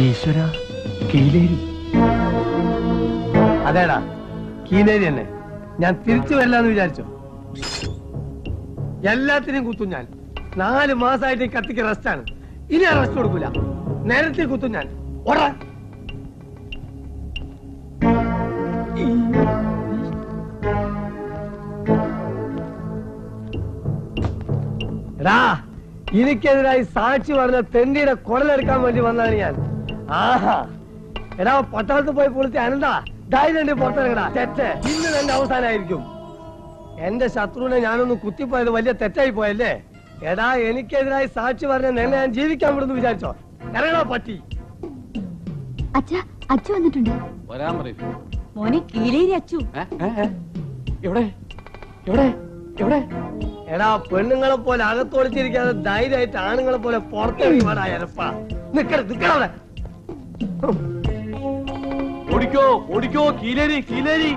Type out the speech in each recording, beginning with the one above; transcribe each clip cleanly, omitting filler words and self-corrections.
ഈശ്വര, കീലേരി. അതേടാ, കീലേരി തന്നെ. ഞാൻ തിരിച്ചു വരില്ലാന്ന് വിചാരിച്ചോ? എല്ലാത്തിനെയും കുത്തും ഞാൻ. 4 മാസമായിട്ട് ഈ കത്തിക്ക് റെസ്റ്റാണ്. ഇനി ആ റെസ്റ്റ് കൊടുക്കൂല. നേരത്തെ കുത്തും ഞാൻ. ഓടാ. എടാ, എനിക്കെതിരായി സാക്ഷി പറഞ്ഞ തെണ്ടിയുടെ കുടലെടുക്കാൻ വേണ്ടി വന്നാണ് ഞാൻ. ആഹാ, എടാ പട്ടാളത്ത് പോയി പൊളിച്ച് അനന്താ ധൈര്യം പുറത്തിറങ്ങടാ. തെറ്റ് ഇന്ന് തന്നെ അവസാനമായിരിക്കും. എന്റെ ശത്രുവിനെ ഞാനൊന്ന് കുത്തിപ്പോയത് വലിയ തെറ്റായി പോയല്ലേ? എടാ, എനിക്കെതിരായി സാക്ഷി പറഞ്ഞ നിന്നെ ഞാൻ ജീവിക്കാൻ വിടുന്നു വിചാരിച്ചോ? ഇറങ്ങണോ പട്ടി? അച്ചു വന്നിട്ടുണ്ട്. മോനെ കീലേരി അച്ചു. എവിടെ എവിടെ എവിടെ? എടാ, പെണ്ണുങ്ങളെ പോലെ അകത്തൊളിച്ചിരിക്കാതെ ധൈര്യമായിട്ട് ആണുങ്ങളെ പോലെ പുറത്തിറങ്ങി വേടാ. എരപ്പാ നിക്കവിടെ. ഓടിക്കോ ഓടിക്കോ, കീലേരി കീലേരി.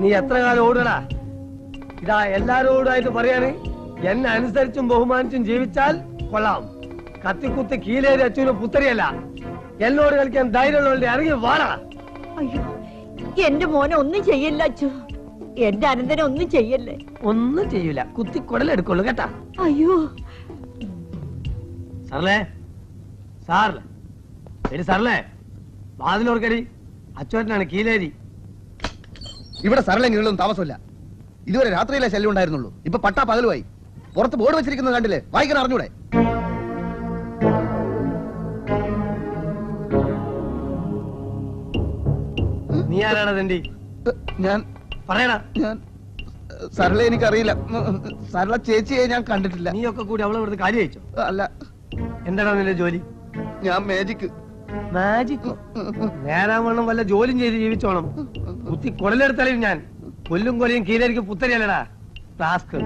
നീ എത്ര കാലം ഓടടാ? ഇതാ എല്ലാരോടായിട്ട് പറയാണ്, എന്നെ അനുസരിച്ചും ബഹുമാനിച്ചും ജീവിച്ചാൽ കൊള്ളാം. കത്തിക്കുത്ത് കീലേരി അച്ഛന് പുത്തരിയല്ല. എന്നോട് കളിക്കാൻ ധൈര്യമുള്ളവരുടെ ഇറങ്ങി വാടാ. അയ്യോ, എന്റെ മോനെ ഒന്നും ചെയ്യല്ല അച്ചു. എന്റെ അനന്തനെ ഒന്നും ചെയ്യല്ലേ. ഒന്നും ചെയ്യൂല, കുത്തി കുടലെടുക്കുള്ളൂ കേട്ടാ. അയ്യോ സാറല്ലേ, സാറില്ലേ സാറല്ലേ, വാതിലോർക്കടി. അച്ചോട്ടനാണ് കീലേരി. ഇവിടെ സരളെങ്കിലും താമസമില്ല. ഇതുവരെ രാത്രിയിലെ ശല്യം ഉണ്ടായിരുന്നുള്ളൂ. ഇപ്പൊ പട്ടാ പകലുമായി. പുറത്ത് ബോർഡ് വെച്ചിരിക്കുന്നത് കണ്ടില്ലേ? വായിക്കാൻ അറിഞ്ഞൂടെ? നീ ആരാണ് തണ്ടി? ഞാൻ പറയടാ. ഞാൻ സരള എനിക്കറിയില്ല. സരള ചേച്ചിയെ ഞാൻ കണ്ടിട്ടില്ല. നീയൊക്കെ കൂടി അവളെ ഇവിടുത്തെ കാര്യം അയച്ചോ? അല്ല. എന്താണ് നിന്റെ ജോലി? ഞാൻ മാജിക്. നേരാവണ്ണം വല്ല ജോലിയും ചെയ്ത് ജീവിച്ചോണം. കുത്തി കുടലെടുത്തളയും ഞാൻ. കൊല്ലും കൊലയും കീലേരിക്ക് പുത്തരിയല്ലടാ. ടാസ്ക്